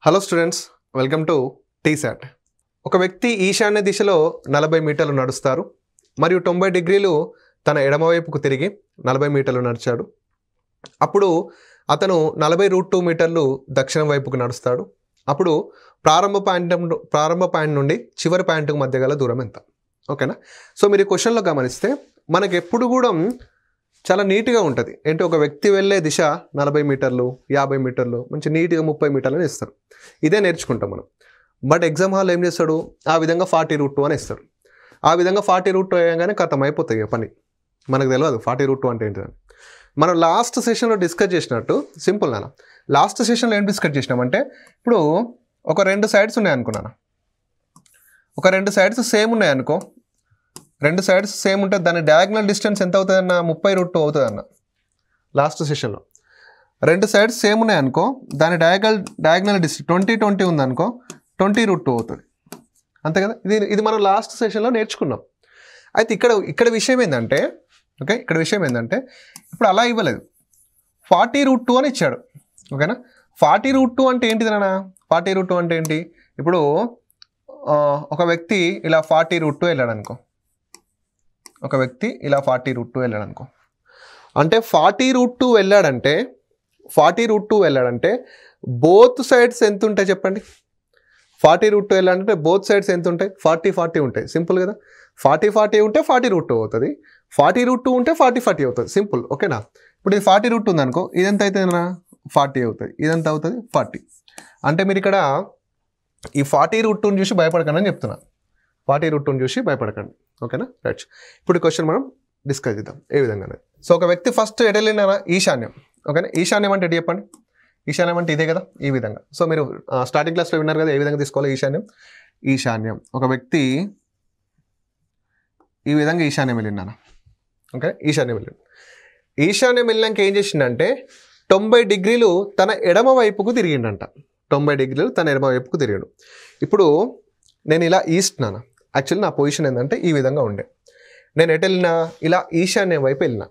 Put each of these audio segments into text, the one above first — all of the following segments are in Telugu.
Hello students, welcome to T-SAT. ఒక వ్యక్తి ఈశాన్య దిశలో 40 మీటర్లు నడుస్తారు మరియు 90 డిగ్రీలు తన ఎడమవైపుకు తిరిగి 40 మీటర్లు నడిచాడు. అప్పుడు అతను 40√2 మీటర్లు దక్షిణం వైపుకు నడుస్తాడు. అప్పుడు ప్రారంభ పాయింట్ నుండి చివరి పాయింట్కు మధ్య గల దూరం ఎంత? ఓకేనా? సో మీరు ఈ క్వశ్చన్లో గమనిస్తే మనకు ఎప్పుడు కూడా చాలా నీట్గా ఉంటుంది. ఏంటి, ఒక వ్యక్తి వెళ్ళే దిశ 40 మీటర్లు, 50 మీటర్లు, మంచి నీట్గా 30 మీటర్లు అని ఇస్తారు. ఇదే నేర్చుకుంటాం మనం. బట్ ఎగ్జామ్ హాల్ ఏం చేస్తాడు, ఆ విధంగా 40√2 అని ఇస్తాడు. ఆ విధంగా 40√2 అయ్యాగానే ఖతం అయిపోతాయి పని. మనకు తెలియదు 40√2 అంటే ఏంటిదని. మనం లాస్ట్ సెషన్లో డిస్కస్ చేసినట్టు సింపుల్ నాన్న. లాస్ట్ సెషన్లో ఏం డిస్కస్ చేసినామంటే, ఇప్పుడు ఒక 2 సైడ్స్ ఉన్నాయనుకున్నాను. ఒక 2 సైడ్స్ సేమ్ ఉన్నాయనుకో, 2 సైడ్స్ సేమ్ ఉంటుంది. దాని డయాగ్నల్ డిస్టెన్స్ ఎంత అవుతుంది అన్న? 30√2 అవుతుంది అన్న. లాస్ట్ సెషన్లో 2 సైడ్స్ సేమ్ ఉన్నాయనుకో, దాని డయాగ్నల్ డిస్టెన్స్ 20 ఉందనుకో, 20√2 అవుతుంది. అంతే కదా. ఇది మనం లాస్ట్ సెషన్లో నేర్చుకున్నాం. అయితే ఇక్కడ విషయం ఏంటంటే, ఓకే, ఇక్కడ విషయం ఏంటంటే ఇప్పుడు అలా ఇవ్వలేదు, 40√2 అని ఇచ్చాడు. ఓకేనా? 40√2 అంటే ఏంటిది నాన్న? 40√2 అంటే ఏంటి? ఇప్పుడు ఒక వ్యక్తి ఇలా 40√2 వెళ్ళాడు అనుకో, ఒక వ్యక్తి ఇలా 40√2 వెళ్ళాడు అనుకో, అంటే 40√2 వెళ్ళాడంటే బోత్ సైడ్స్ ఎంత ఉంటాయి చెప్పండి? 40√2 వెళ్ళాడంటే బోత్ సైడ్స్ ఎంత ఉంటాయి? 40 ఉంటాయి. సింపుల్ కదా. 40 ఉంటే 40√2 అవుతుంది, 40√2 ఉంటే 40 అవుతుంది. సింపుల్. ఓకేనా? ఇప్పుడు ఇది 40√2 ఉందనుకో, ఇదెంత అవుతుందన్నా? 40 అవుతుంది. ఇదంతా అవుతుంది 40. అంటే మీరు ఇక్కడ ఈ 40√2ని చూసి భయపడకండి అని చెప్తున్నా. 40√2ని చూసి భయపడకండి. ఓకేనా? రైట్. ఇప్పుడు క్వశ్చన్ మనం డిస్కస్ చేద్దాం ఏ విధంగా. సో ఒక వ్యక్తి ఫస్ట్ ఎటు వెళ్ళినా ఈశాన్యం. ఓకేనా? ఈశాన్యం అంటే ఎటు చెప్పండి? ఈశాన్యం అంటే ఇదే కదా, ఈ విధంగా. సో మీరు స్టార్టింగ్ క్లాస్లో విన్నారు కదా ఏ విధంగా తీసుకోవాలి ఈశాన్యం. ఒక వ్యక్తి ఈ విధంగా ఈశాన్యం వెళ్ళినాను. ఓకే, ఈశాన్యం వెళ్ళినాక ఏం చేసిండంటే 90 డిగ్రీలు తన ఎడమ వైపుకు తిరిగిండంట. 90 డిగ్రీలు తన ఎడమ వైపుకు తిరిగాడు. ఇప్పుడు నేను ఇలా ఈస్ట్ నాన్న. యాక్చువల్లీ నా పొజిషన్ ఏంటంటే ఈ విధంగా ఉండే. నేను ఎటు వెళ్ళినా ఇలా ఈశాన్యం వైపు వెళ్ళినా.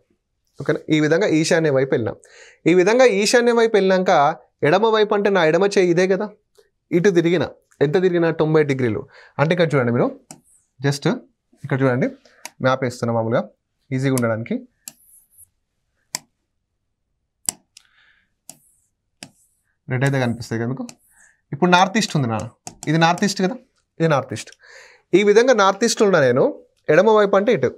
ఓకేనా? ఈ విధంగా ఈశాన్యం వైపు వెళ్ళినా. ఈ విధంగా ఈశాన్యం వైపు వెళ్ళినాక ఎడమ వైపు అంటే నా ఎడమ చేయి ఇదే కదా, ఇటు తిరిగిన. ఎంత తిరిగిన? 90 డిగ్రీలు. అంటే ఇక్కడ చూడండి, మీరు జస్ట్ ఇక్కడ చూడండి, మ్యాప్ వేస్తున్నా మామూలుగా ఈజీగా ఉండడానికి. రెడ్ అయితే కనిపిస్తుంది కదా మీకు. ఇప్పుడు నార్త్ ఈస్ట్ ఉంది నాన్న, ఇది నార్త్ ఈస్ట్ కదా, ఇది నార్త్ ఈస్ట్. ఈ విధంగా నార్త్ ఈస్ట్లో ఉన్నా నేను. ఎడమవైపు అంటే ఇటు.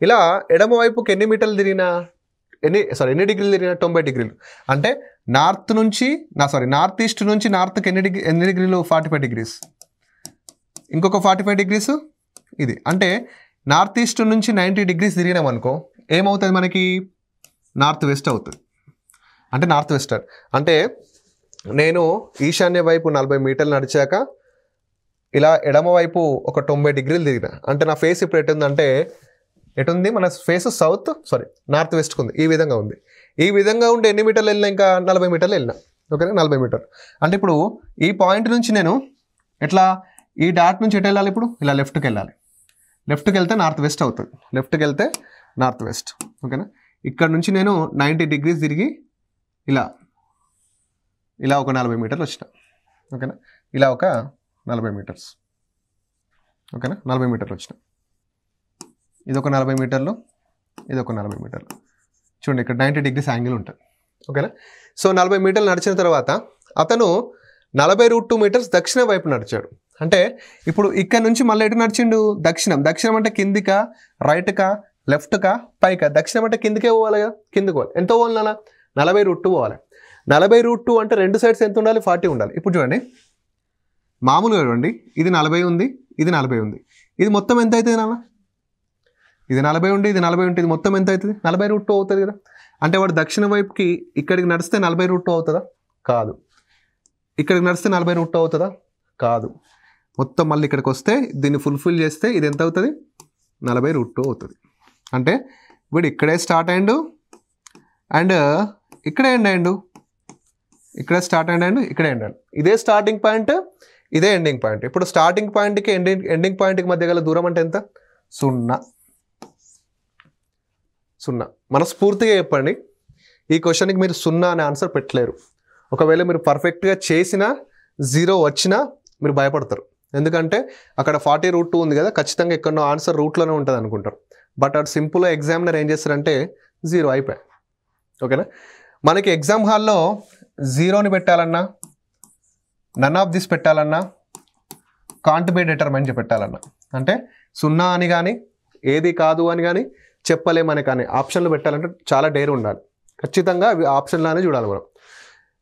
ఇలా ఎడమవైపుకి ఎన్ని మీటర్లు తిరిగినా, ఎన్ని డిగ్రీలు తిరిగినా? 90 డిగ్రీలు. అంటే నార్త్ ఈస్ట్ నుంచి నార్త్కి ఎన్ని డిగ్రీలు? 45 డిగ్రీస్. ఇంకొక 45 డిగ్రీస్ ఇది. అంటే నార్త్ ఈస్ట్ నుంచి 90 డిగ్రీస్ తిరిగినాం అనుకో, ఏమవుతుంది మనకి? నార్త్ వెస్ట్ అవుతుంది. అంటే నార్త్ వెస్టర్న్. అంటే నేను ఈశాన్య వైపు 40 మీటర్లు నడిచాక ఇలా ఎడమవైపు ఒక 90 డిగ్రీలు తిరిగిన. అంటే నా ఫేస్ ఇప్పుడు ఎటుంది? మన ఫేస్ నార్త్ వెస్ట్కి ఉంది. ఈ విధంగా ఉంది. ఈ విధంగా ఉండి ఎన్ని మీటర్లు వెళ్ళినా? ఇంకా 40 మీటర్లు వెళ్ళినా. ఓకేనా? 40 మీటర్లు. అంటే ఇప్పుడు ఈ పాయింట్ నుంచి నేను ఎట్లా ఈ డాట్ నుంచి ఎటు వెళ్ళాలి? ఇప్పుడు ఇలా లెఫ్ట్కి వెళ్ళాలి. లెఫ్ట్కి వెళ్తే నార్త్ వెస్ట్ అవుతుంది. ఓకేనా? ఇక్కడ నుంచి నేను 90 డిగ్రీస్ తిరిగి ఇలా ఒక 40 మీటర్లు వచ్చిన. ఓకేనా? ఇలా ఒక 40 మీటర్స్. ఓకేనా? 40 మీటర్లు వచ్చిన. ఇదొక 40 మీటర్లు, ఇదొక 40 మీటర్లు. చూడండి, ఇక్కడ 90 డిగ్రీస్ యాంగిల్ ఉంటుంది. ఓకేనా? సో 40 మీటర్లు నడిచిన తర్వాత అతను 40√2 మీటర్స్ దక్షిణ వైపు నడిచాడు. అంటే ఇప్పుడు ఇక్కడ నుంచి మళ్ళీ ఎటు నడిచిండు? దక్షిణం అంటే కిందికా, రైట్కా, లెఫ్ట్కా, పైకా? దక్షిణం అంటే కిందికే పోవాలి కదా, కిందికి పోవాలి. ఎంత పోవాలి నాన్న? 40√2 పోవాలి. 40√2 అంటే 2 సైడ్స్ ఎంత ఉండాలి? 40 ఉండాలి. ఇప్పుడు చూడండి, మామూలుగా చూడండి, ఇది 40 ఉంది, ఇది 40 ఉంది. ఇది మొత్తం ఎంత అవుతుంది నాన్న? ఇది 40 ఉండి, ఇది 40 ఉంటే ఇది మొత్తం ఎంత అవుతుంది? 40√2 అవుతుంది కదా. అంటే వాడు దక్షిణ వైపుకి ఇక్కడికి నడిస్తే 40√2 అవుతుందా? కాదు. ఇక్కడికి నడిస్తే 40√2 అవుతుందా? కాదు. మొత్తం మళ్ళీ ఇక్కడికి వస్తే దీన్ని ఫుల్ఫిల్ చేస్తే ఇది ఎంత అవుతుంది? 40√2 అవుతుంది. అంటే వీడు ఇక్కడే స్టార్ట్ అయ్యిండు అండ్ ఇక్కడే ఎండ్ అయ్యిండు. ఇక్కడే స్టార్ట్ అయ్యిండు, ఇక్కడే ఎండ్ అయ్యిండు. ఇదే స్టార్టింగ్ పాయింట్, ఇదే ఎండింగ్ పాయింట్. ఇప్పుడు స్టార్టింగ్ పాయింట్కి ఎండింగ్ పాయింట్కి మధ్య గల దూరం అంటే ఎంత? 0. మనస్ఫూర్తిగా చెప్పండి, ఈ క్వశ్చన్కి మీరు 0 అనే ఆన్సర్ పెట్టలేరు. ఒకవేళ మీరు పర్ఫెక్ట్గా చేసినా 0 వచ్చినా మీరు భయపడతారు. ఎందుకంటే అక్కడ 40√2 ఉంది కదా, ఖచ్చితంగా ఎక్కడో ఆన్సర్ రూట్లోనే ఉంటుంది అనుకుంటారు. బట్ అటు సింపుల్గా ఎగ్జామినర్ ఏం చేస్తారంటే 0 అయిపోయాయి. ఓకేనా. మనకి ఎగ్జామ్ హాల్లో 0ని పెట్టాలన్నా, నన్ ఆఫ్ దిస్ పెట్టాలన్నా, కాంట్ బి డిటర్మైన్ పెట్టాలన్నా, అంటే 0 అని కానీ ఏది కాదు అని కానీ చెప్పలేమని కానీ ఆప్షన్లు పెట్టాలంటే చాలా డేర్ ఉండాలి. ఖచ్చితంగా అవి ఆప్షన్లానే చూడాలి మనం.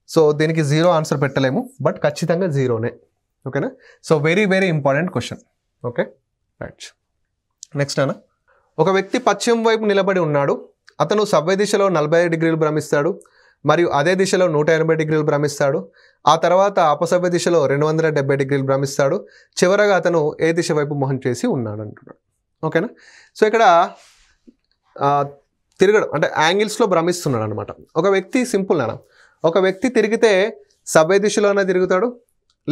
సో దీనికి 0 ఆన్సర్ పెట్టలేము, బట్ ఖచ్చితంగా 0నే. ఓకేనా. So very very important question. Okay right. Next అన్న, ఒక వ్యక్తి పశ్చిమ వైపు నిలబడి ఉన్నాడు. అతను సవ్య దిశలో 45 డిగ్రీలు భ్రమిస్తాడు మరియు అదే దిశలో 180 డిగ్రీలు భ్రమిస్తాడు. ఆ తర్వాత అపసవ్య దిశలో 270 డిగ్రీలు భ్రమిస్తాడు. చివరగా అతను ఏ దిశ వైపు మొహం చేసి ఉన్నాడు అంటున్నాడు. ఓకేనా. సో ఇక్కడ తిరగడం అంటే యాంగిల్స్లో భ్రమిస్తున్నాడు అనమాట. ఒక వ్యక్తి సింపుల్ నాన్న, ఒక వ్యక్తి తిరిగితే సవ్య దిశలోనే తిరుగుతాడు,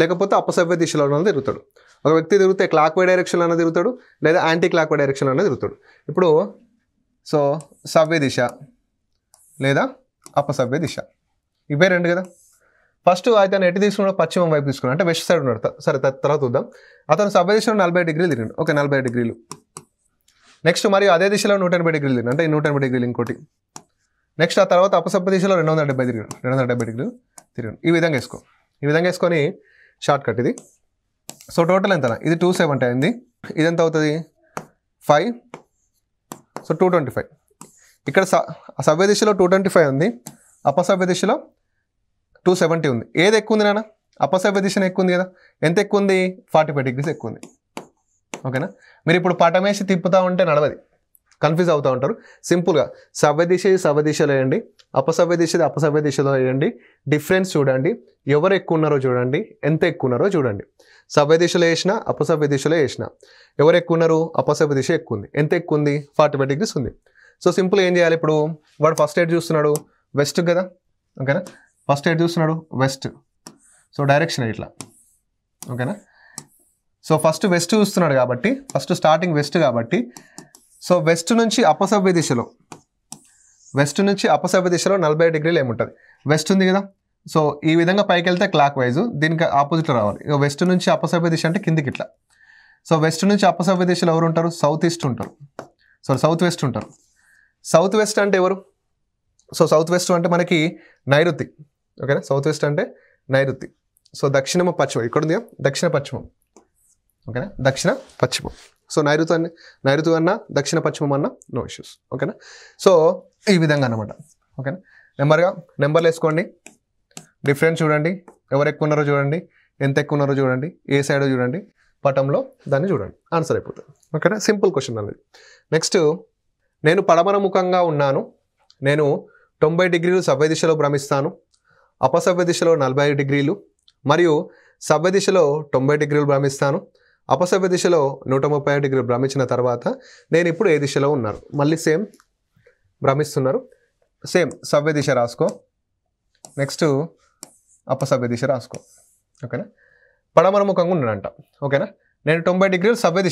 లేకపోతే అపసవ్య దిశలోనే తిరుగుతాడు. ఒక వ్యక్తి తిరిగితే క్లాక్ వై డైరెక్షన్లోనే తిరుగుతాడు, లేదా యాంటీ క్లాక్ వై డైరెక్షన్లోనే తిరుగుతాడు. ఇప్పుడు సో సవ్య దిశ లేదా అపసవ్య దిశ, ఇవే రెండు కదా. ఫస్ట్ అతను ఎటు తీసుకున్నాడు, పశ్చిమం వైపు తీసుకున్నాడు, అంటే వెస్ట్ సైడ్ ఉన్నాడు. సరే తర్వాత చూద్దాం. అతను సవ్య దిశలో 40 డిగ్రీలు తిరిగాడు. ఓకే 40 డిగ్రీలు. నెక్స్ట్ మరియు అదే దిశలో 180 డిగ్రీలు తిరిగాడు, అంటే 180 డిగ్రీలు ఇంకోటి. నెక్స్ట్ ఆ తర్వాత అపసవ్య దిశలో 270 డిగ్రీలు, 270 డిగ్రీలు తిరిగాడు. ఈ విధంగా వేసుకో. ఈ విధంగా వేసుకొని షార్ట్ కట్ ఇది. సో టోటల్ ఎంత, ఇది 270 అయింది. ఇది ఎంత అవుతుంది 5, సో 225. ఇక్కడ సవ్య దిశలో 225 ఉంది, అపసవ్య దిశలో 270 ఉంది. ఏది ఎక్కువ ఉంది నాన్న, అపసవ్య దిశనే ఎక్కువ ఉంది కదా. ఎంత ఎక్కువ ఉంది, 45 డిగ్రీస్ ఎక్కువ ఉంది. ఓకేనా. మీరు ఇప్పుడు పటమేసి తిప్పుతూ ఉంటే నడవది, కన్ఫ్యూజ్ అవుతూ ఉంటారు. సింపుల్గా సవ్య దిశ సవ్య దిశలో వేయండి, అపసవ్య దిశది అపసవ్య దిశలో వేయండి. డిఫరెన్స్ చూడండి, ఎవరు ఎక్కువ ఉన్నారో చూడండి, ఎంత ఎక్కువ ఉన్నారో చూడండి. సవ్య దిశలో వేసినా అపసవ్య దిశలో వేసినా ఎవరు ఎక్కువ ఉన్నారు, అపసవ్య దిశ ఎక్కువ ఉంది. ఎంత ఎక్కువ ఉంది, 45 డిగ్రీస్ ఉంది. సో సింపుల్ ఏం చేయాలి, ఇప్పుడు వాడు ఫస్ట్ ఎయిడ్ చూస్తున్నాడు వెస్ట్ కదా. ఓకేనా, ఫస్ట్ ఎయిడ్ చూస్తున్నాడు వెస్ట్, సో డైరెక్షన్ ఇట్లా. ఓకేనా. సో ఫస్ట్ వెస్ట్ చూస్తున్నాడు కాబట్టి, ఫస్ట్ స్టార్టింగ్ వెస్ట్ కాబట్టి, సో వెస్ట్ నుంచి అపసవ్య దిశలో 40 డిగ్రీలు ఏముంటుంది, వెస్ట్ ఉంది కదా. సో ఈ విధంగా పైకి వెళ్తే క్లాక్ వైజ్, దీనికి ఆపోజిట్లో రావాలి. ఇక వెస్ట్ నుంచి అపసవ్య దిశ అంటే కిందికి ఇట్లా. సో వెస్ట్ నుంచి అపసవ్య దిశలో ఎవరు ఉంటారు, సౌత్ ఈస్ట్ ఉంటారు, సౌత్ వెస్ట్ ఉంటారు. సౌత్ వెస్ట్ అంటే ఎవరు, సో సౌత్ వెస్ట్ అంటే మనకి నైరుతి. ఓకేనా, సౌత్ వెస్ట్ అంటే నైరుతి. సో దక్షిణము పశ్చిమం ఇక్కడ ఉంది, దక్షిణ పశ్చిమం. ఓకేనా, దక్షిణ పశ్చిమం. సో నైరుతి అన్న దక్షిణ పశ్చిమం అన్న నో ఇష్యూస్. ఓకేనా. సో ఈ విధంగా అన్నమాట. ఓకేనా. నెంబర్లు వేసుకోండి, డిఫరెన్స్ చూడండి, ఎవరు ఎక్కువ ఉన్నారో చూడండి, ఎంత ఎక్కువ ఉన్నారో చూడండి, ఏ సైడో చూడండి, పటంలో దాన్ని చూడండి, ఆన్సర్ అయిపోతుంది. ఓకేనా, సింపుల్ క్వశ్చన్ అనేది. నెక్స్ట్, నేను పడమర ముఖంగా ఉన్నాను, నేను 90 డిగ్రీలు సవ్య దిశలో భ్రమిస్తాను, అపసవ్య దిశలో 45 డిగ్రీలు మరియు సవ్య దిశలో 90 డిగ్రీలు భ్రమిస్తాను, అపసవ్య దిశలో 130 డిగ్రీలు భ్రమించిన తర్వాత నేను ఇప్పుడు ఏ దిశలో ఉన్నారు. మళ్ళీ సేమ్ భ్రమిస్తున్నారు, సేమ్ సవ్య దిశ రాసుకో, నెక్స్ట్ అపసవ్య దిశ రాసుకో. ఓకేనా. పడమర ముఖంగా ఉన్నాడంట. ఓకేనా. నేను 90 డిగ్రీలు సవ్య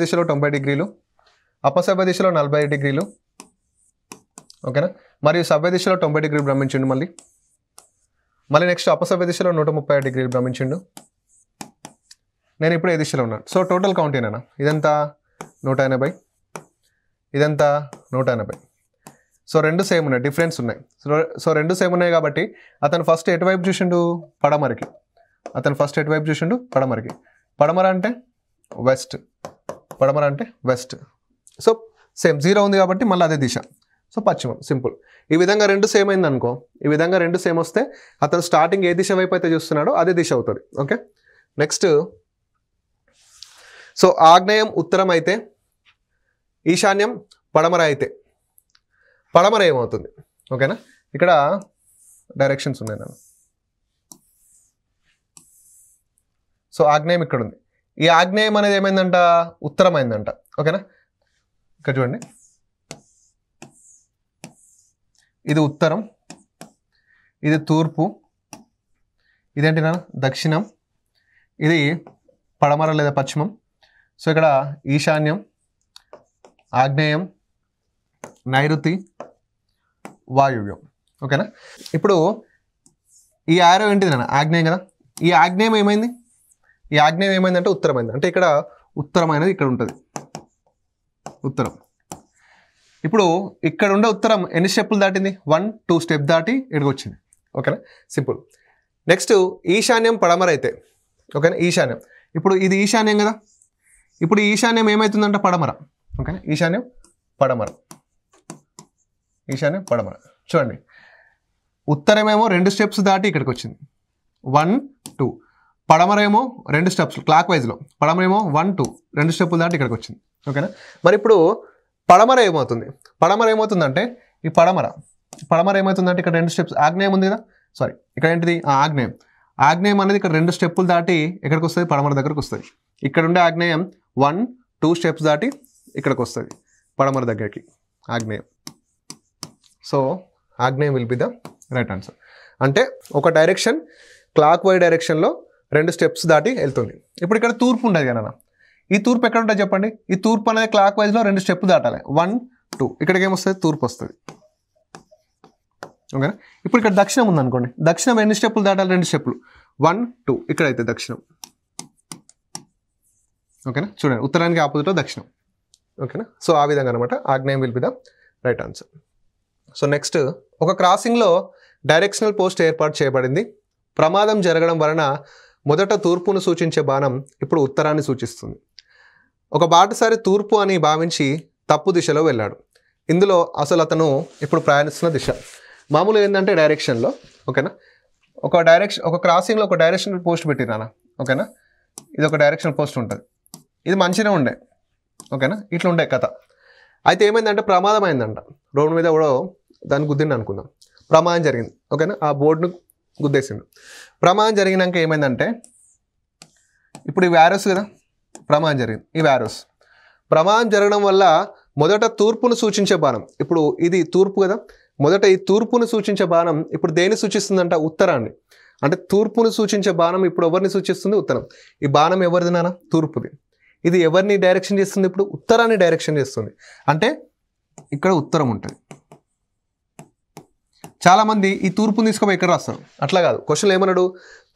దిశలో 90 డిగ్రీలు, అపసవ్య దిశలో 40 డిగ్రీలు. ఓకేనా. మరియు సవ్య దిశలో 90 డిగ్రీలు భ్రమించిండు. మళ్ళీ నెక్స్ట్ అపసవ్య దిశలో 130 డిగ్రీలు భ్రమించిండు. నేను ఇప్పుడు ఏ దిశలో ఉన్నాను. సో టోటల్ కౌంట్ ఏనా, ఇదంతా 180, ఇదంతా 180. సో రెండు సేమ్ ఉన్నాయి, డిఫరెన్స్ ఉన్నాయి. సో రెండు సేమ్ ఉన్నాయి కాబట్టి అతను ఫస్ట్ ఎటువైపు చూసిండు, పడమరకి. పడమర అంటే వెస్ట్, సో సేమ్ 0 ఉంది కాబట్టి మళ్ళీ అదే దిశ, సో పశ్చిమం. సింపుల్. ఈ విధంగా రెండు సేమ్ అయింది అనుకో, ఈ విధంగా రెండు సేమ్ వస్తే అతను స్టార్టింగ్ ఏ దిశ వైపు అయితే చూస్తున్నాడో అదే దిశ అవుతుంది. ఓకే. నెక్స్ట్, సో ఆగ్నేయం ఉత్తరం అయితే, ఈశాన్యం పడమర అయితే పడమర ఏమవుతుంది. ఓకేనా. ఇక్కడ డైరెక్షన్స్ ఉన్నాయి నాన్న. సో ఆగ్నేయం ఇక్కడ ఉంది, ఈ ఆగ్నేయం అనేది ఏమైందంట, ఉత్తరం అయిందంట. ఓకేనా. ఇక్కడ చూడండి, ఇది ఉత్తరం, ఇది తూర్పు, ఇదేంటి నాన్న దక్షిణం, ఇది పడమర లేదా పశ్చిమం. సో ఇక్కడ ఈశాన్యం, ఆగ్నేయం, నైరుతి, వాయువ్యం. ఓకేనా. ఇప్పుడు ఈ యారో ఏంటిది నాన్న ఆగ్నేయం కదా, ఈ ఆగ్నేయం ఏమైంది, ఈ ఆగ్నేయం ఏమైందంటే ఉత్తరమైంది, అంటే ఇక్కడ ఉత్తరమైనది ఇక్కడ ఉంటుంది ఉత్తరం. ఇప్పుడు ఇక్కడ ఉండే ఉత్తరం ఎన్ని స్టెప్పులు దాటింది, 1 2 స్టెప్ దాటి ఇక్కడికి వచ్చింది. ఓకేనా, సింపుల్. నెక్స్ట్ ఈశాన్యం పడమర అయితే, ఓకేనా, ఈశాన్యం ఇప్పుడు ఇది ఈశాన్యం కదా, ఇప్పుడు ఈశాన్యం ఏమవుతుందంటే పడమర. ఓకేనా, ఈశాన్యం పడమర, ఈశాన్యం పడమర. చూడండి ఉత్తరమేమో 2 స్టెప్స్ దాటి ఇక్కడికి వచ్చింది 1 2, పడమరేమో 2 స్టెప్స్ క్లాక్ వైజ్లో, పడమరేమో 1 2 2 స్టెప్పులు దాటి ఇక్కడికి వచ్చింది. ఓకేనా, మరి ఇప్పుడు పడమర ఏమవుతుంది, పడమర ఏమవుతుందంటే ఈ పడమర ఏమవుతుందంటే ఇక్కడ 2 స్టెప్స్ ఆగ్నేయం ఉంది కదా, సారీ ఇక్కడ ఏంటిది ఆగ్నేయం, ఆగ్నేయం అనేది ఇక్కడ 2 స్టెప్పులు దాటి ఎక్కడికి వస్తుంది, పడమర దగ్గరకు వస్తుంది. ఇక్కడ ఉండే ఆగ్నేయం 1 2 స్టెప్స్ దాటి ఇక్కడికి వస్తుంది పడమర దగ్గరికి ఆగ్నేయం. సో ఆగ్నేయం will be the right answer. అంటే ఒక డైరెక్షన్ క్లాక్ వైజ్ డైరెక్షన్లో 2 స్టెప్స్ దాటి వెళ్తుంది. ఇప్పుడు ఇక్కడ తూర్పు ఉండదు కదా, ఈ తూర్పు ఎక్కడ ఉంటుంది చెప్పండి, ఈ తూర్పు అనేది క్లాక్ వైజ్లో 2 స్టెప్లు దాటాలి 1 2, ఇక్కడికి ఏమొస్తుంది తూర్పు వస్తుంది. ఓకేనా, ఇప్పుడు ఇక్కడ దక్షిణం ఉందనుకోండి, దక్షిణం ఎన్ని స్టెప్పులు దాటాలి, 2 స్టెప్పులు 1 2, ఇక్కడైతే దక్షిణం. ఓకేనా, చూడండి ఉత్తరానికి ఆపోజిట్లో దక్షిణం. ఓకేనా, సో ఆ విధంగా అనమాట ఆగ్నేయం will be the right answer. So next, ఒక క్రాసింగ్లో డైరెక్షనల్ పోస్ట్ ఏర్పాటు చేయబడింది. ప్రమాదం జరగడం వలన మొదట తూర్పును సూచించే బాణం ఇప్పుడు ఉత్తరాన్ని సూచిస్తుంది. ఒక బాటసారి తూర్పు అని భావించి తప్పు దిశలో వెళ్ళాడు. ఇందులో అసలు అతను ఇప్పుడు ప్రయాణిస్తున్న దిశ మామూలుగా ఏంటంటే డైరెక్షన్లో, ఓకేనా, ఒక క్రాసింగ్లో ఒక డైరెక్షనల్ పోస్ట్ పెట్టిరానా. ఓకేనా, ఇది ఒక డైరెక్షనల్ పోస్ట్ ఉంటుంది, ఇది మంచిగా ఉండే. ఓకేనా, ఇట్లా ఉండే కథ. అయితే ఏమైందంటే ప్రమాదం అయిందంట, రోడ్డు మీద కూడా దాన్ని గుద్దిండి అనుకుందాం, ప్రమాదం జరిగింది. ఓకేనా, ఆ బోర్డును గుద్దేసిండు. ప్రమాదం జరిగినాక ఏమైందంటే ఇప్పుడు ఈ వ్యారోస్ కదా, ప్రమాదం జరిగింది, ఈ వ్యారోస్ ప్రమాదం జరగడం వల్ల మొదట తూర్పును సూచించే బాణం, ఇప్పుడు ఇది తూర్పు కదా, మొదట ఈ తూర్పును సూచించే బాణం ఇప్పుడు దేన్ని సూచిస్తుందంట, ఉత్తరాన్ని. అంటే తూర్పును సూచించే బాణం ఇప్పుడు ఎవరిని సూచిస్తుంది, ఉత్తరం. ఈ బాణం ఎవరిది నాన్న, తూర్పుది. ఇది ఎవరిని డైరెక్షన్ చేస్తుంది, ఇప్పుడు ఉత్తరాన్ని డైరెక్షన్ చేస్తుంది. అంటే ఇక్కడ ఉత్తరం ఉంటుంది. చాలామంది ఈ తూర్పుని తీసుకుపోయి ఇక్కడ రాస్తారు, అట్లా కాదు. క్వశ్చన్ ఏమన్నాడు,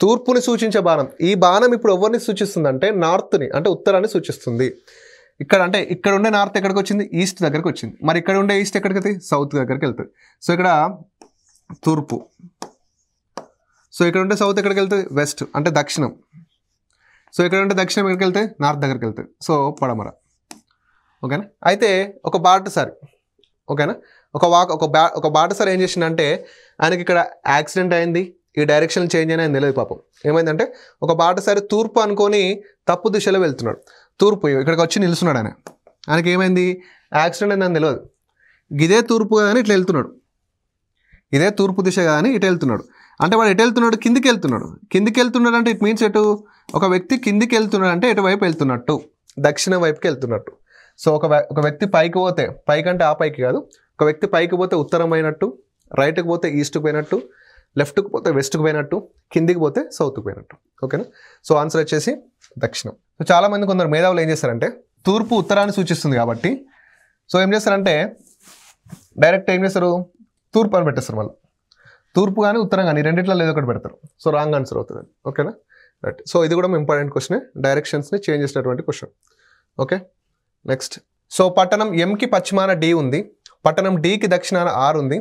తూర్పుని సూచించే బాణం, ఈ బాణం ఇప్పుడు ఎవరిని సూచిస్తుంది అంటే నార్త్ని, అంటే ఉత్తరాన్ని సూచిస్తుంది. ఇక్కడ అంటే ఇక్కడ ఉండే నార్త్ ఎక్కడికి వచ్చింది, ఈస్ట్ దగ్గరికి వచ్చింది. మరి ఇక్కడ ఉండే ఈస్ట్ ఎక్కడికి వెళ్తుంది, సౌత్ దగ్గరికి వెళ్తుంది. సో ఇక్కడ తూర్పు, సో ఇక్కడ ఉండే సౌత్ ఎక్కడికి వెళ్తుంది, వెస్ట్ అంటే దక్షిణం. సో ఇక్కడ ఉంటే దక్షిణం ఎక్కడికి వెళ్తే నార్త్ దగ్గరికి వెళ్తుంది, సో పడమర. ఓకేనా, అయితే ఒక బాటసారి, ఓకేనా, ఒక బాటసారి ఏం చేసిందంటే ఆయనకి ఇక్కడ యాక్సిడెంట్ అయింది, ఈ డైరెక్షన్ చేంజ్ అయినా తెలియదు పాపం. ఏమైందంటే ఒక బాటసారి తూర్పు అనుకొని తప్పు దిశలో వెళ్తున్నాడు, తూర్పు ఇక్కడికి వచ్చి నిలుస్తున్నాడు. ఆయనకి ఏమైంది, యాక్సిడెంట్ అయిందని తెలియదు, ఇదే తూర్పు కదా అని ఇట్లా వెళ్తున్నాడు, ఇదే తూర్పు దిశ కదా అని ఇటు వెళ్తున్నాడు. అంటే వాడు ఎటు వెళ్తున్నాడు, కిందికి వెళ్తున్నాడు అంటే ఇట్ మీన్స్ ఎటు, ఒక వ్యక్తి కిందికి వెళ్తున్నాడు అంటే ఎటువైపు వెళ్తున్నట్టు, దక్షిణ వైపుకి వెళ్తున్నట్టు. సో ఒక వ్యక్తి పైకి పోతే, పైకి అంటే ఆ పైకి కాదు, ఒక వ్యక్తి పైకి పోతే ఉత్తరం అయినట్టు, రైట్కి పోతే ఈస్ట్కి పోయినట్టు, లెఫ్ట్కి పోతే వెస్ట్కి పోయినట్టు, కిందికి పోతే సౌత్కి పోయినట్టు. ఓకేనా, సో ఆన్సర్ వచ్చేసి దక్షిణం. సో చాలామంది కొందరు మేధావులు ఏం చేస్తారంటే తూర్పు ఉత్తరాన్ని సూచిస్తుంది కాబట్టి సో ఏం చేస్తారంటే డైరెక్ట్ ఏం చేస్తారు, తూర్పు అని పెట్టేస్తారు. మళ్ళీ తూర్పు కానీ ఉత్తరం కానీ రెండిట్లో ఏదో ఒకటి పెడతారు. సో రాంగ్ ఆన్సర్ అవుతుంది. ఓకేనా, రైట్. సో ఇది కూడా ఇంపార్టెంట్ క్వశ్చనే, డైరెక్షన్స్ని చేంజ్ చేసినటువంటి క్వశ్చన్. Okay, next. సో పట్టణం ఎంకి పశ్చిమాన డి ఉంది, పట్టణం డికి దక్షిణాన ఆర్ ఉంది,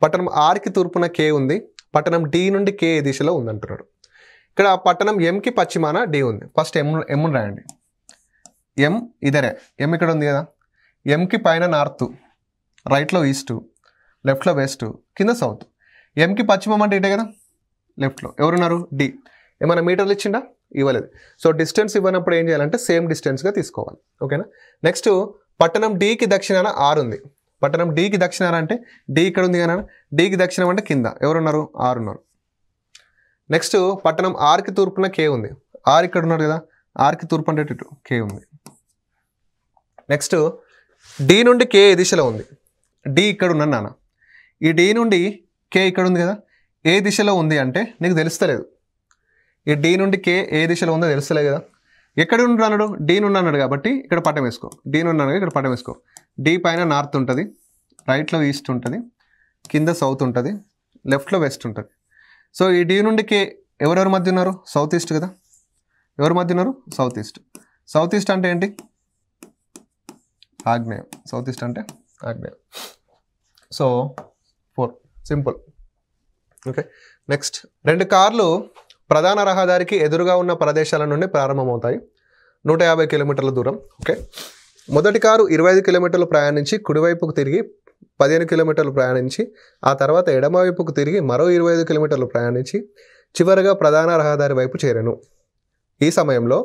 పట్టణం ఆర్కి తూర్పున కే ఉంది, పట్టణం డి నుండి కే దిశలో ఉంది అంటున్నాడు. ఇక్కడ పట్టణం ఎంకి పశ్చిమాన డి ఉంది. ఫస్ట్ ఎమ్ను రాయండి. ఎం ఇదరే, ఎం ఇక్కడ ఉంది కదా, ఎంకి పైన నార్త్, రైట్లో ఈస్ట్, లెఫ్ట్లో వెస్ట్, కింద సౌత్. ఎంకి పశ్చిమం అంటే ఇటే కదా, లెఫ్ట్లో ఎవరున్నారు, డి. ఏమైనా మీటర్లు ఇచ్చిండా, ఇవ్వలేదు. సో డిస్టెన్స్ ఇవ్వనప్పుడు ఏం చేయాలంటే సేమ్ డిస్టెన్స్గా తీసుకోవాలి. ఓకేనా, నెక్స్ట్ పట్టణం డికి దక్షిణాన ఆర్ ఉంది. పట్టణం డికి దక్షిణాన అంటే డి ఇక్కడ ఉంది కదా, డికి దక్షిణం అంటే కింద ఎవరున్నారు, ఆర్ ఉన్నారు. నెక్స్ట్ పట్టణం ఆర్కి తూర్పున కే ఉంది, ఆర్ ఇక్కడ ఉన్నారు కదా, ఆర్కి తూర్పు అంటే ఇటు కే ఉంది. నెక్స్ట్ డి నుండి కే ఏ దిశలో ఉంది, డి ఇక్కడ ఉన్నాను నాన్న, ఈ డి నుండి కే ఇక్కడ ఉంది కదా, ఏ దిశలో ఉంది అంటే నీకు తెలుస్తలేదు. ఈ డి నుండి కే ఏ దిశలో ఉందో తెలుస్తలేదు కదా, ఎక్కడ ఉన్నాడు, డి నుండి అన్నాడు కాబట్టి ఇక్కడ పట్టం వేసుకో, డి నుండి అన్నాడు ఇక్కడ పట్టం వేసుకో. డి పైన నార్త్ ఉంటుంది, రైట్లో ఈస్ట్ ఉంటుంది, కింద సౌత్ ఉంటుంది, లెఫ్ట్లో వెస్ట్ ఉంటుంది. సో ఈ డి నుండి కే ఎవరెవరి మధ్య ఉన్నారు? సౌత్ ఈస్ట్ కదా. ఎవరి మధ్య ఉన్నారు? South east. సౌత్ ఈస్ట్ అంటే ఏంటి? ఆగ్నేయం. సౌత్ ఈస్ట్ అంటే ఆగ్నేయం. So 4 simple. ఓకే. నెక్స్ట్, 2 కార్లు ప్రధాన రహదారికి ఎదురుగా ఉన్న ప్రదేశాల నుండి ప్రారంభమవుతాయి. 150 కిలోమీటర్ల దూరం. ఓకే. మొదటి కారు 25 కిలోమీటర్లు ప్రయాణించి కుడివైపుకు తిరిగి 15 కిలోమీటర్లు ప్రయాణించి ఆ తర్వాత ఎడమవైపుకు తిరిగి మరో 25 కిలోమీటర్లు ప్రయాణించి చివరగా ప్రధాన రహదారి వైపు చేరెను. ఈ సమయంలో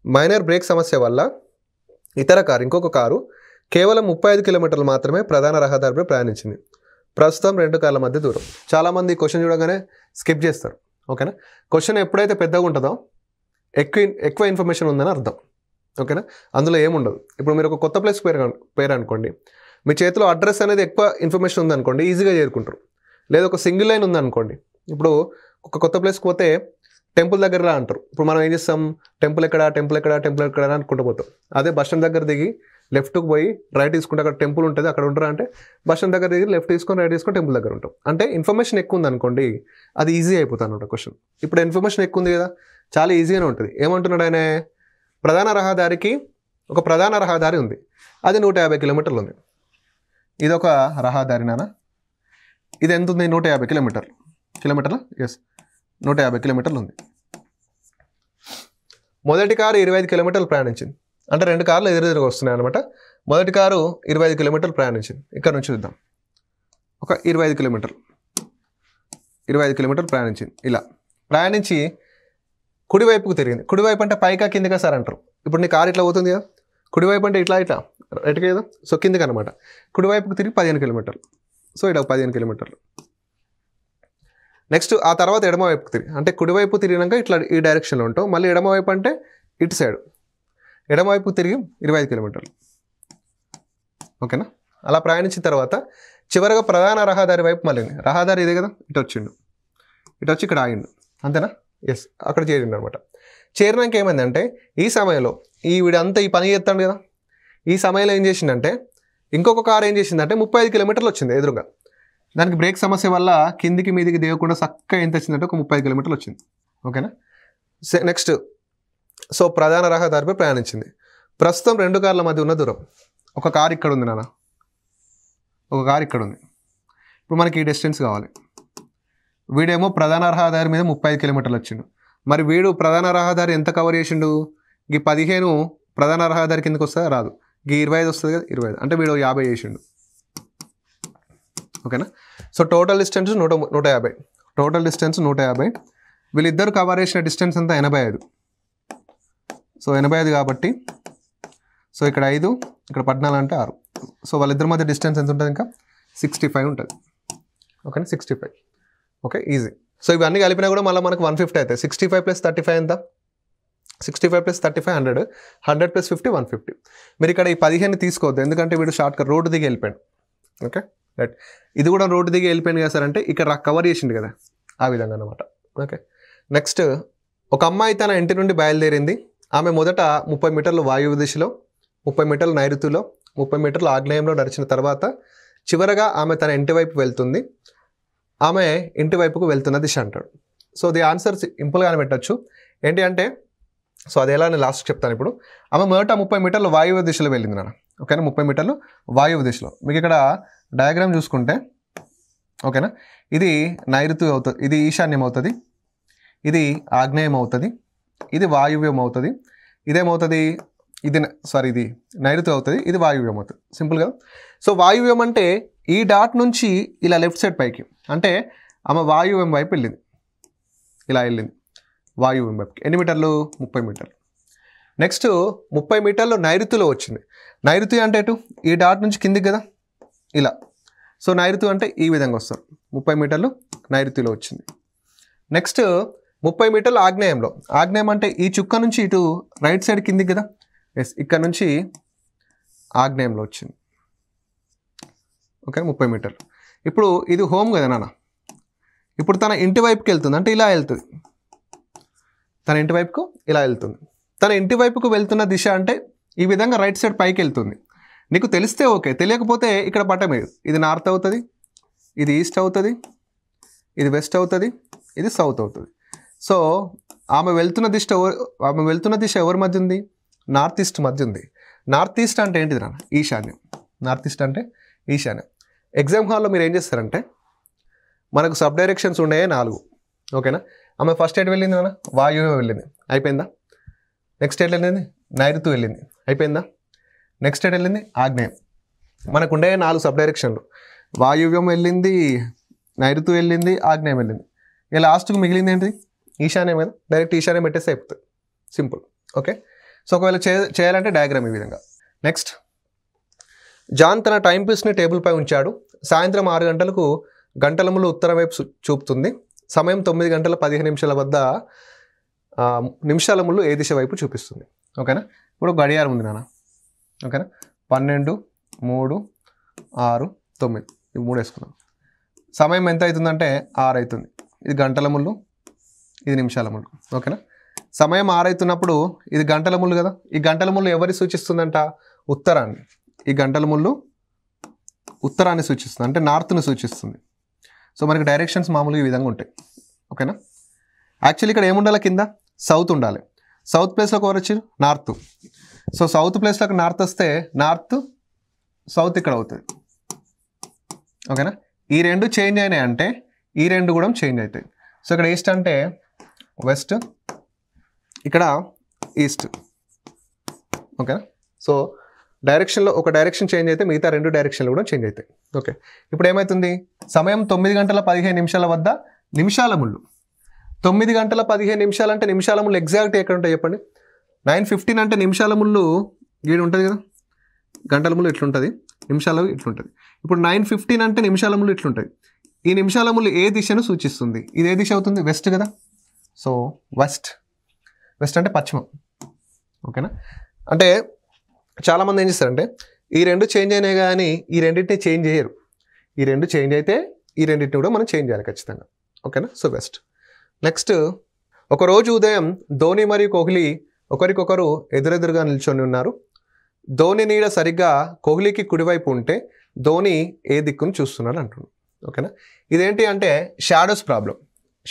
మైనర్ బ్రేక్ సమస్య వల్ల ఇతర కారు, ఇంకొక కారు కేవలం 35 కిలోమీటర్లు మాత్రమే ప్రధాన రహదారిపై ప్రయాణించింది. ప్రస్తుతం 2 కార్ల మధ్య దూరం. చాలామంది క్వశ్చన్ చూడగానే స్కిప్ చేస్తారు. ఓకేనా. క్వశ్చన్ ఎప్పుడైతే పెద్దగా ఉంటుందో ఎక్కువ ఇన్ఫర్మేషన్ ఉందని అర్థం. ఓకేనా. అందులో ఏముండదు. ఇప్పుడు మీరు ఒక కొత్త ప్లేస్ పేరు అనుకోండి, మీ చేతిలో అడ్రస్ అనేది ఎక్కువ ఇన్ఫర్మేషన్ ఉందనుకోండి, ఈజీగా చేరుకుంటారు. లేదా ఒక సింగిల్ లైన్ ఉందనుకోండి, ఇప్పుడు ఒక కొత్త ప్లేస్కి పోతే టెంపుల్ దగ్గరలా అంటారు. ఇప్పుడు మనం ఏం చేస్తాం? టెంపుల్ ఎక్కడ అనుకుంటూ పోతాం. అదే బస్ స్టాండ్ దగ్గర దిగి లెఫ్ట్కి పోయి రైట్ తీసుకుంటే అక్కడ టెంపుల్ ఉంటుంది, అక్కడ ఉంటారా అంటే బస్ స్టాండ్ దగ్గర దిగి లెఫ్ట్ తీసుకొని రైట్ తీసుకొని టెంపుల్ దగ్గర ఉంటాం. అంటే ఇన్ఫర్మేషన్ ఎక్కువ ఉంది అనుకోండి, అది ఈజీ అయిపోతుంది అన్నమాట క్వశ్చన్. ఇప్పుడు ఇన్ఫర్మేషన్ ఎక్కువ ఉంది కదా, చాలా ఈజీగానే ఉంటుంది. ఏమంటున్నాడు ఆయన? ప్రధాన రహదారికి ఒక ప్రధాన రహదారి ఉంది, అది 150 కిలోమీటర్లు ఉంది. ఇది ఒక రహదారి నాన్న. ఇది ఎంత ఉంది? 150 కిలోమీటర్లు. ఎస్, 150 కిలోమీటర్లు ఉంది. మొదటి కారు 25 కిలోమీటర్లు ప్రయాణించింది. అంటే 2 కార్లు ఎదురుగా వస్తున్నాయి అనమాట. మొదటి కారు 25 కిలోమీటర్లు ప్రయాణించింది. ఇక్కడ నుంచి చూద్దాం. ఒక 25 కిలోమీటర్లు ప్రయాణించింది. ఇలా ప్రయాణించి కుడివైపుకు తిరిగింది. కుడివైపు అంటే పైకా కిందిగా సార్ అంటారు. ఇప్పుడు నీ కారు ఇట్లా పోతుంది కదా, కుడివైపు అంటే ఇట్లా రైట్గా కదా, సో కిందికి అనమాట. కుడివైపుకు తిరిగి 15 కిలోమీటర్లు. సో ఇక్కడ 15 కిలోమీటర్లు. నెక్స్ట్ ఆ తర్వాత ఎడమవైపుకు తిరిగి, అంటే కుడివైపు తిరిగినాక ఇట్లా ఈ డైరెక్షన్లో ఉంటావు. మళ్ళీ ఎడమవైపు అంటే ఇటు సైడ్, ఎడమవైపుకు తిరిగి 25 కిలోమీటర్లు. ఓకేనా. అలా ప్రయాణించిన తర్వాత చివరిగా ప్రధాన రహదారి వైపు మళ్ళీ, రహదారి ఇదే కదా, ఇటు వచ్చిండు, ఇటు వచ్చి ఇక్కడ ఆగిండు. అంతేనా? ఎస్, అక్కడ చేరిండు అనమాట. చేరినాక ఏమైందంటే ఈ సమయంలో వీడంతా ఈ పని చేస్తాడు కదా, ఈ సమయంలో ఏం చేసిందంటే ఇంకొక కారు ఏం చేసిందంటే 35 కిలోమీటర్లు వచ్చింది ఎదురుగా. దానికి బ్రేక్ సమస్య వల్ల కిందికి మీదికి దిగకుండా చక్కగా ఎంత వచ్చిందంటే ఒక 30 కిలోమీటర్లు వచ్చింది. ఓకేనా. నెక్స్ట్, సో ప్రధాన రహదారిపై ప్రయాణించింది. ప్రస్తుతం 2 కార్ల మధ్య ఉన్న దూరం. ఒక కారు ఇక్కడ ఉంది నాన్న, ఒక కారు ఇక్కడ ఉంది. ఇప్పుడు మనకి ఈ డిస్టెన్స్ కావాలి. వీడేమో ప్రధాన రహదారి మీద 35 కిలోమీటర్లు వచ్చిండు. మరి వీడు ప్రధాన రహదారి ఎంత కవర్ చేసిండు? ఈ 15 ప్రధాన రహదారి కిందకి వస్తుందా? రాదు. ఈ 25 వస్తుంది కదా, 25 అంటే వీడు 50 చేసిండు. ఓకేనా. So total distance 150. Total distance 150. వీళ్ళిద్దరు కవర్ చేసిన డిస్టెన్స్ అంతా 85. సో 85 కాబట్టి సో ఇక్కడ 5, ఇక్కడ 14 అంటే 6. సో వాళ్ళిద్దరి మధ్య డిస్టెన్స్ ఎంత ఉంటుంది? ఇంకా 65 ఉంటుంది. ఓకేనా, 65. Okay, easy. సో ఇవన్నీ కలిపినా కూడా మళ్ళీ మనకు 150 అవుతాయి. 65 + 35 ఎంత? 65 + 35 100. 100 + 50 150. మీరు ఇక్కడ ఈ 15 తీసుకోవద్దు, ఎందుకంటే వీడు షార్ట్ కట్ రోడ్డు దిగి వెళ్ళిపోయాడు. Okay right. ఇది కూడా రోడ్డు దిగి వెళ్ళిపోయింది కదా సార్ అంటే ఇక్కడ కవర్ చేసిండు కదా, ఆ విధంగా అనమాట. ఓకే. నెక్స్ట్, ఒక అమ్మాయి తన ఇంటి నుండి బయలుదేరింది. ఆమె మొదట 30 మీటర్లు వాయువ్య దిశలో, 30 మీటర్లు నైరుతిలో, 30 మీటర్లు ఆగ్నేయంలో నడిచిన తర్వాత చివరగా ఆమె తన ఇంటి వైపు వెళ్తుంది. ఆమె ఇంటి వైపుకు వెళ్తున్న దిశ అంటాడు. సో ది ఆన్సర్ సింపుల్గానే పెట్టచ్చు. ఏంటి అంటే, సో అది ఎలా నేను లాస్ట్ చెప్తాను. ఇప్పుడు ఆమె మొదట 30 మీటర్లు వాయువ్య దిశలో వెళ్ళింది నాన్న. ఓకేనా, 30 మీటర్లు వాయువ్య దిశలో. మీకు ఇక్కడ డయాగ్రామ్ చూసుకుంటే ఓకేనా, ఇది నైరుతి అవుతుంది, ఇది ఈశాన్యం అవుతుంది, ఇది ఆగ్నేయం అవుతుంది, ఇది వాయువ్యం అవుతుంది, ఇదేమవుతుంది, ఇది నైరుతి అవుతుంది, ఇది వాయువ్యం అవుతుంది. సింపుల్గా. సో వాయువ్యం అంటే ఈ డాట్ నుంచి ఇలా లెఫ్ట్ సైడ్ పైకి, అంటే ఆమె వాయువ్యం వైపు వెళ్ళింది, ఇలా వెళ్ళింది వాయువ్యం వైపుకి. ఎన్ని మీటర్లు? 30 మీటర్లు. నెక్స్ట్ 30 మీటర్లు నైరుతిలో వచ్చింది. నైరుతి అంటే ఎటు? ఈ డాట్ నుంచి కిందికి కదా, ఇలా. సో నైరుతి అంటే ఈ విధంగా వస్తారు. 30 మీటర్లు నైరుతిలో వచ్చింది. నెక్స్ట్ 30 మీటర్లు ఆగ్నేయంలో. ఆగ్నేయం అంటే ఈ చుక్క నుంచి ఇటు రైట్ సైడ్ కిందికి కదా, ఎస్, ఇక్కడ నుంచి ఆగ్నేయంలో వచ్చింది. ఓకే, 30 మీటర్లు. ఇప్పుడు ఇది హోమ్ కదా నాన్న. ఇప్పుడు తన ఇంటి వైపుకి వెళ్తుంది, అంటే ఇలా వెళ్తుంది. తన ఇంటి వైపుకు ఇలా వెళ్తుంది. తన ఇంటి వైపుకు వెళ్తున్న దిశ అంటే ఈ విధంగా రైట్ సైడ్ పైకి వెళ్తుంది. నీకు తెలిస్తే ఓకే, తెలియకపోతే ఇక్కడ పట్టం ఇది నార్త్ అవుతుంది, ఇది ఈస్ట్ అవుతుంది, ఇది వెస్ట్ అవుతుంది, ఇది సౌత్ అవుతుంది. సో ఆమె వెళ్తున్న దిశ ఎవరి మధ్య ఉంది? నార్త్ ఈస్ట్ మధ్య ఉంది. నార్త్ ఈస్ట్ అంటే ఏంటిది నాన్న? ఈశాన్యం. నార్త్ ఈస్ట్ అంటే ఈశాన్యం. ఎగ్జామ్ హాల్లో మీరు ఏం చేస్తారంటే మనకు సబ్ డైరెక్షన్స్ ఉన్నాయే 4. ఓకేనా? ఆమె ఫస్ట్ ఎటు వెళ్ళింది నాన్న? వాయువ్యం వెళ్ళింది. అయిపోయిందా? నెక్స్ట్ ఎటు వెళ్ళింది? నైరుతి వెళ్ళింది. అయిపోయిందా? నెక్స్ట్ ఎటు వెళ్ళింది? ఆగ్నేయం. మనకు ఉండే 4 సబ్ డైరెక్షన్లు. వాయువ్యం వెళ్ళింది, నైరుతి వెళ్ళింది, ఆగ్నేయం వెళ్ళింది. ఇక లాస్ట్కి మిగిలింది ఏంటి? ఈశాన్యం కదా. డైరెక్ట్ ఈశాన్యం పెట్టేస్తే అయిపోతుంది. సింపుల్. ఓకే. సో ఒకవేళ చేయాలంటే డయాగ్రామ్ ఈ విధంగా. నెక్స్ట్, జాన్ తన టైం పీస్ని టేబుల్పై ఉంచాడు. సాయంత్రం 6 గంటలకు గంటల ముళ్ళు ఉత్తరం వైపు చూపుతుంది. సమయం 9 గంటల 15 నిమిషాల వద్ద నిమిషాల ముళ్ళు ఏ దిశ వైపు చూపిస్తుంది. ఓకేనా? ఇప్పుడు గడియారం ఉంది నాన్న. ఓకేనా? 12, 3, 6, 9 ఇవి 3 వేసుకున్నాం. సమయం ఎంత అవుతుందంటే 6 అవుతుంది. ఇది గంటల ముళ్ళు, ఇది నిమిషాల ముళ్ళు. ఓకేనా? సమయం 6 అవుతున్నప్పుడు ఇది గంటల ముళ్ళు కదా. ఈ గంటల ముళ్ళు ఎవరి సూచిస్తుందంట? ఉత్తరాన్ని. ఈ గంటల ముళ్ళు ఉత్తరాన్ని సూచిస్తుంది, అంటే నార్త్ని సూచిస్తుంది. సో మనకి డైరెక్షన్స్ మామూలుగా ఈ విధంగా ఉంటాయి. ఓకేనా? యాక్చువల్లీ ఇక్కడ ఏముండాలి? కింద సౌత్ ఉండాలి. సౌత్ ప్లేస్లోకి ఎవరు వచ్చి? నార్త్. సో సౌత్ ప్లేస్లోకి నార్త్ వస్తే నార్త్ సౌత్ ఇక్కడ అవుతుంది. ఓకేనా? ఈ 2 చేంజ్ అయినాయి అంటే ఈ 2 కూడా చేంజ్ అవుతాయి. సో ఇక్కడ ఈస్ట్ అంటే వెస్ట్, ఇక్కడ ఈస్ట్. ఓకేనా? సో డైరెక్షన్లో ఒక డైరెక్షన్ చేంజ్ అయితే మిగతా 2 డైరెక్షన్లు కూడా చేంజ్ అవుతాయి. ఓకే. ఇప్పుడు ఏమవుతుంది? సమయం 9 గంటల 15 నిమిషాల వద్ద నిమిషాల ముళ్ళు. 9 గంటల 15 నిమిషాలు అంటే నిమిషాల ముళ్ళు ఎగ్జాక్ట్ ఎక్కడ ఉంటాయి చెప్పండి? 9:15 అంటే నిమిషాల ముళ్ళు గీడు ఉంటుంది కదా. గంటల ముళ్ళు ఇట్లుంటుంది, నిమిషాలు ఇట్లుంటుంది. ఇప్పుడు 9:15 అంటే నిమిషాల ముళ్ళు ఇట్లుంటుంది. ఈ నిమిషాల ముళ్ళు ఏ దిశను సూచిస్తుంది? ఇది ఏ దిశ అవుతుంది? వెస్ట్ కదా. So west. వెస్ట్ అంటే పశ్చిమం. ఓకేనా? అంటే చాలామంది ఏం చేస్తారంటే ఈ 2 చేంజ్ అయినాయి కానీ ఈ రెండింటిని చేంజ్ చేయరు. ఈ 2 చేంజ్ అయితే ఈ రెండింటిని కూడా మనం చేంజ్ చేయాలి ఖచ్చితంగా. ఓకేనా? So west. నెక్స్ట్, ఒకరోజు ఉదయం ధోని మరియు కోహ్లీ ఒకరికొకరు ఎదురెదురుగా నిల్చొని ఉన్నారు. ధోని నీడ సరిగ్గా కోహ్లీకి కుడివైపు ఉంటే ధోని ఏ దిక్కును చూస్తున్నాడు అంటున్నాడు. ఓకేనా? ఇదేంటి అంటే షాడోస్ ప్రాబ్లం.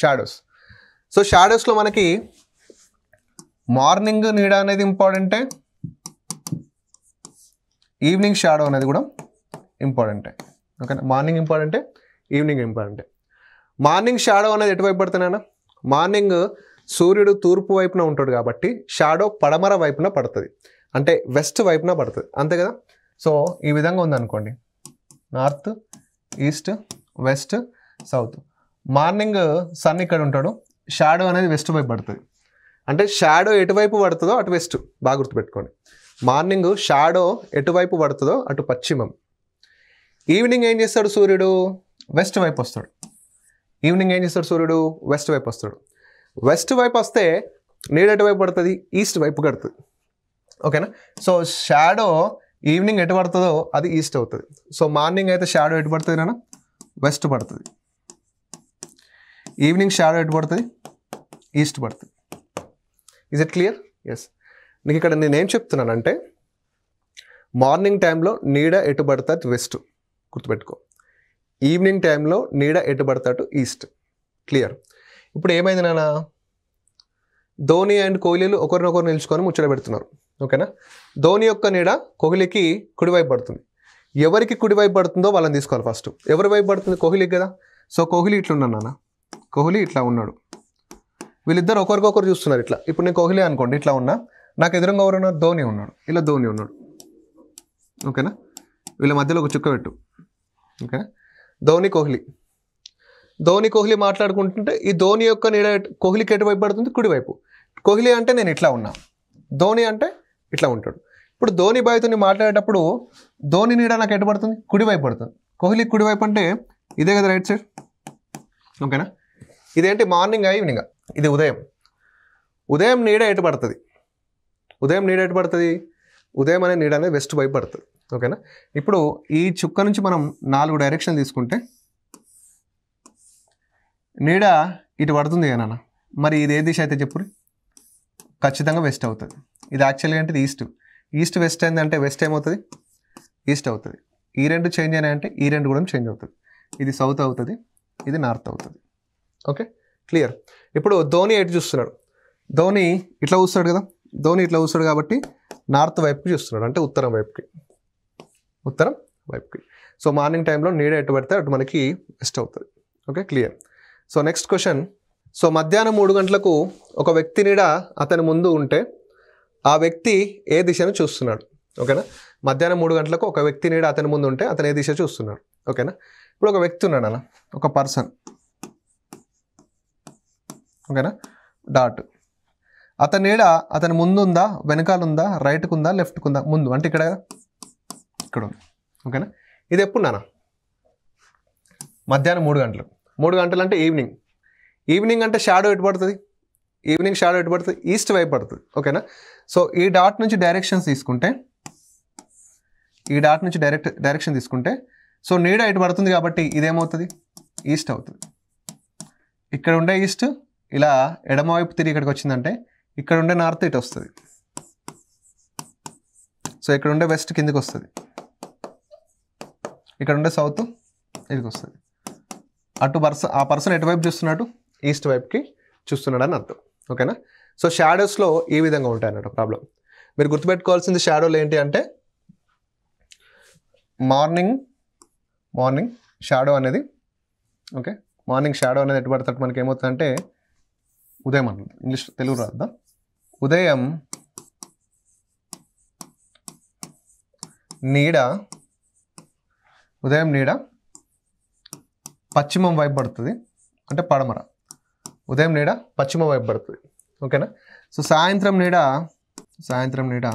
షాడోస్. సో షాడోస్లో మనకి మార్నింగ్ నీడ అనేది ఇంపార్టెంటే, ఈవినింగ్ షాడో అనేది కూడా ఇంపార్టెంటే. ఓకేనా? మార్నింగ్ ఇంపార్టెంటే, ఈవినింగ్ ఇంపార్టెంటే. మార్నింగ్ షాడో అనేది ఎటువైపు పడుతున్నాయన్నా? మార్నింగ్ సూర్యుడు తూర్పు వైపున ఉంటాడు కాబట్టి షాడో పడమర వైపున పడుతుంది, అంటే వెస్ట్ వైపున పడుతుంది. అంతే కదా. సో ఈ విధంగా ఉందనుకోండి, north, east, west, south. Morning sun ఇక్కడ ఉంటాడు, షాడో అనేది వెస్ట్ వైపు పడుతుంది. అంటే షాడో ఎటువైపు పడుతుందో అటు వెస్ట్. బాగా గుర్తుపెట్టుకోండి. మార్నింగ్ షాడో ఎటువైపు పడుతుందో అటు పశ్చిమం. ఈవినింగ్ ఏం చేస్తాడు సూర్యుడు? వెస్ట్ వైపు వస్తాడు. ఈవినింగ్ ఏం చేస్తాడు సూర్యుడు? వెస్ట్ వైపు వస్తాడు. వెస్ట్ వైపు వస్తే నీడ ఎటువైపు పడుతుంది? ఈస్ట్ వైపు కడుతుంది. ఓకేనా? సో షాడో ఈవినింగ్ ఎటు పడుతుందో అది ఈస్ట్ అవుతుంది. సో మార్నింగ్ అయితే షాడో ఎటు పడుతుంది నాన్న? వెస్ట్ పడుతుంది. ఈవినింగ్ షాడో ఎటు పడుతుంది? ఈస్ట్ పడుతుంది. Is it clear? ఎస్. నీకు ఇక్కడ నేనేం చెప్తున్నానంటే మార్నింగ్ టైంలో నీడ ఎటు పడతాడు? వెస్ట్. గుర్తుపెట్టుకో. ఈవినింగ్ టైంలో నీడ ఎటు పడతాడు? ఈస్ట్. క్లియర్. ఇప్పుడు ఏమైంది నాన్న? ధోని అండ్ కోహ్లీలు ఒకరినొకరు నిలుచుకొని ముచ్చట పెడుతున్నారు. ఓకేనా? ధోని యొక్క నీడ కోహ్లీకి కుడివైపు పడుతుంది. ఎవరికి కుడివైపు పడుతుందో వాళ్ళని తీసుకోవాలి ఫస్ట్. ఎవరి వైపు పడుతుంది? కోహ్లీకి కదా. సో కోహ్లీ ఇట్లా ఉన్నాడు నాన్న. కోహ్లీ ఇట్లా ఉన్నాడు. వీళ్ళిద్దరు ఒకరికొకరు చూస్తున్నారు ఇట్లా. ఇప్పుడు నేను కోహ్లీ అనుకోండి, ఇట్లా ఉన్నా. నాకు ఎదురుగా ఎవరు ఉన్నారు? ధోని ఉన్నాడు. ఇలా ధోని ఉన్నాడు. ఓకేనా? వీళ్ళ మధ్యలో ఒక చుక్క పెట్టు. ఓకేనా? ధోని కోహ్లీ. ధోని కోహ్లీ మాట్లాడుకుంటుంటే ఈ ధోని యొక్క నీడ కోహ్లీకి ఎటువైపు పడుతుంది? కుడివైపు. కోహ్లీ అంటే నేను ఇట్లా ఉన్నా, ధోని అంటే ఇట్లా ఉంటాడు. ఇప్పుడు ధోని బాయ్తో మాట్లాడేటప్పుడు ధోని నీడ నాకు ఎటు పడుతుంది? కుడివైపు పడుతుంది. కోహ్లీ కుడివైపు అంటే ఇదే కదా రైట్ సైడ్. ఓకేనా? ఇదేంటి? Morning evening. ఇది ఉదయం. ఉదయం నీడ ఎటు పడుతుంది? ఉదయం నీడ ఎటు పడుతుంది? ఉదయం అనే నీడ అనేది వెస్ట్ వైపు పడుతుంది. ఓకేనా? ఇప్పుడు ఈ చుక్క నుంచి మనం 4 డైరెక్షన్ తీసుకుంటే నీడ ఇటు పడుతుంది కదా నాన్న. మరి ఇది ఏ దిశ అయితే చెప్పుర్రి? ఖచ్చితంగా వెస్ట్ అవుతుంది. ఇది యాక్చువల్గా అంటే ఇది ఈస్ట్. ఈస్ట్ వెస్ట్ అయిందంటే వెస్ట్ ఏమవుతుంది? ఈస్ట్ అవుతుంది. ఈ 2 చేంజ్ అయినాయంటే ఈ 2 కూడా చేంజ్ అవుతుంది. ఇది సౌత్ అవుతుంది, ఇది నార్త్ అవుతుంది. ఓకే? క్లియర్. ఇప్పుడు ధోని ఎటు చూస్తున్నాడు, ధోని ఇట్లా చూస్తాడు కదా, ధోని ఇట్లా చూస్తాడు కాబట్టి నార్త్ వైపుకి చూస్తున్నాడు, అంటే ఉత్తరం వైపుకి, ఉత్తరం వైపుకి. సో మార్నింగ్ టైంలో నీడ ఎటు పడితే అటు మనకి వెస్ట్ అవుతుంది. Okay, clear. So next question. So మధ్యాహ్నం 3 గంటలకు ఒక వ్యక్తి నీడ అతని ముందు ఉంటే ఆ వ్యక్తి ఏ దిశను చూస్తున్నాడు? ఓకేనా, మధ్యాహ్నం 3 గంటలకు ఒక వ్యక్తి నీడ అతని ముందు ఉంటే అతను ఏ దిశ చూస్తున్నాడు? ఓకేనా, ఇప్పుడు ఒక వ్యక్తి ఉన్నాడు అన్న, ఒక పర్సన్. ఓకేనా, డాట్. అతని నీడ అతని ముందు ఉందా, వెనకాల ఉందా, రైట్కి ఉందా, లెఫ్ట్కి ఉందా? ముందు అంటే ఇక్కడ ఉంది. ఓకేనా, ఇది ఎప్పుడు నాన్న? మధ్యాహ్నం 3 గంటలకు. 3 గంటలు అంటే ఈవినింగ్. ఈవినింగ్ అంటే షాడో ఎటు పడుతుంది? ఈవినింగ్ షాడో ఎటు పడుతుంది? ఈస్ట్ వైపు పడుతుంది. ఓకేనా, సో ఈ డాట్ నుంచి డైరెక్షన్స్ తీసుకుంటే, ఈ డాట్ నుంచి డైరెక్షన్ తీసుకుంటే, సో నీడ ఎటు పడుతుంది కాబట్టి ఇదేమవుతుంది? ఈస్ట్ అవుతుంది. ఇక్కడ ఉండే ఈస్ట్ ఇలా ఎడమవైపు తిరిగి ఇక్కడికి వచ్చిందంటే ఇక్కడ ఉండే నార్త్ ఇటు వస్తుంది. సో ఇక్కడ ఉండే వెస్ట్ కిందికి వస్తుంది, ఇక్కడ ఉండే సౌత్ ఇదికి వస్తుంది. ఆ పర్సన్ ఎటువైపు చూస్తున్నాడు? ఈస్ట్ వైపుకి చూస్తున్నాడు అని అర్థం. ఓకేనా, సో షాడోస్లో ఈ విధంగా ఉంటాయి అన్నట్టు ప్రాబ్లం. మీరు గుర్తుపెట్టుకోవాల్సింది షాడోలు ఏంటి అంటే, మార్నింగ్ షాడో అనేది, ఓకే, మార్నింగ్ షాడో అనేది ఎటు పడుతుంది మనకి ఏమవుతుందంటే ఉదయం అంటుంది. ఇంగ్లీష్ తెలుగు రాద్దా? ఉదయం నీడ పశ్చిమం వైపు పడుతుంది, అంటే పడమర. ఉదయం నీడ పశ్చిమ వైపు పడుతుంది. ఓకేనా, సో సాయంత్రం నీడ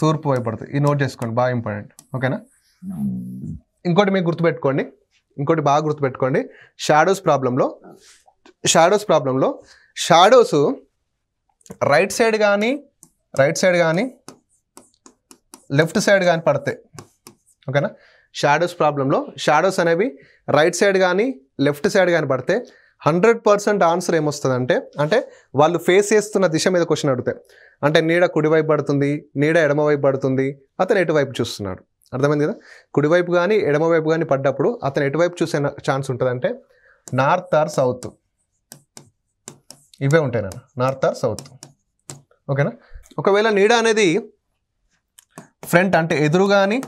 తూర్పు వైపు పడుతుంది. ఈ నోట్ చేసుకోండి, బాగా ఇంపార్టెంట్. ఓకేనా, ఇంకోటి మీకు గుర్తుపెట్టుకోండి, ఇంకోటి బాగా గుర్తుపెట్టుకోండి. షాడోస్ ప్రాబ్లంలో షాడోస్ రైట్ సైడ్ కానీ లెఫ్ట్ సైడ్ కానీ పడతాయి. ఓకేనా, షాడోస్ ప్రాబ్లంలో షాడోస్ అనేవి రైట్ సైడ్ కానీ లెఫ్ట్ సైడ్ కానీ పడితే 100% ఆన్సర్ ఏమొస్తుంది అంటే వాళ్ళు ఫేస్ చేస్తున్న దిశ మీద క్వశ్చన్ అడుగుతాయి. అంటే నీడ కుడివైపు పడుతుంది, నీడ ఎడమవైపు పడుతుంది, అతను ఎటువైపు చూస్తున్నాడు. అర్థమైంది కదా? కుడివైపు కానీ ఎడమవైపు కానీ పడ్డప్పుడు అతను ఎటువైపు చూసే ఛాన్స్ ఉంటుంది అంటే నార్త్ ఆర్ సౌత్, ఇవే ఉంటాయి నాన్న, నార్త్ ఆర్ సౌత్. ఓకేనా, ఒకవేళ నీడ అనేది ఫ్రంట్ అంటే ఎదురు కానీ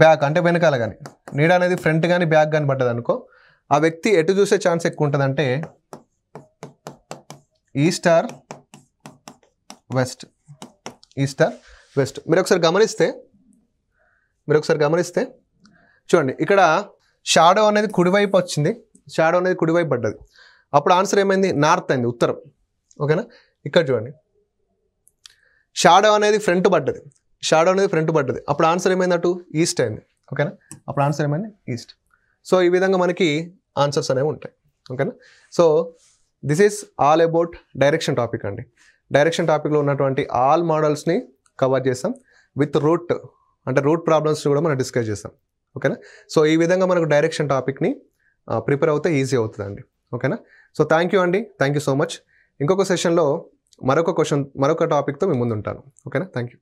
బ్యాక్ అంటే వెనకాల కానీ, నీడ అనేది ఫ్రంట్ కానీ బ్యాక్ కానీ పడ్డది అనుకో, ఆ వ్యక్తి ఎటు చూసే ఛాన్స్ ఎక్కువ ఉంటుంది అంటే ఈస్ట్ ఆర్ వెస్ట్. మీరు ఒకసారి గమనిస్తే చూడండి, ఇక్కడ షాడో అనేది కుడివైపు వచ్చింది, షాడో అనేది కుడివైపు పడ్డది, అప్పుడు ఆన్సర్ ఏమైంది? నార్త్ అయింది, ఉత్తరం. ఓకేనా, ఇక్కడ చూడండి, షాడో అనేది ఫ్రంట్ పడ్డది, అప్పుడు ఆన్సర్ ఏమైంది? అటు ఈస్ట్ అయింది. ఓకేనా, అప్పుడు ఆన్సర్ ఏమైంది? ఈస్ట్. సో ఈ విధంగా మనకి ఆన్సర్స్ అనేవి ఉంటాయి. ఓకేనా, so this is all about direction topic అండి. డైరెక్షన్ టాపిక్లో ఉన్నటువంటి ఆల్ మోడల్స్ని కవర్ చేస్తాం, విత్ రూట్ ప్రాబ్లమ్స్ని కూడా మనం డిస్కస్ చేస్తాం. ఓకేనా, సో ఈ విధంగా మనకు డైరెక్షన్ టాపిక్ని ప్రిపేర్ అవుతే ఈజీ అవుతుందండి. ఓకేనా, సో థ్యాంక్ యూ అండి, థ్యాంక్ యూ సో మచ్. ఇంకొక సెషన్లో మరొక టాపిక్తో మీ ముందు ఉంటాను. ఓకేనా, థ్యాంక్ యూ.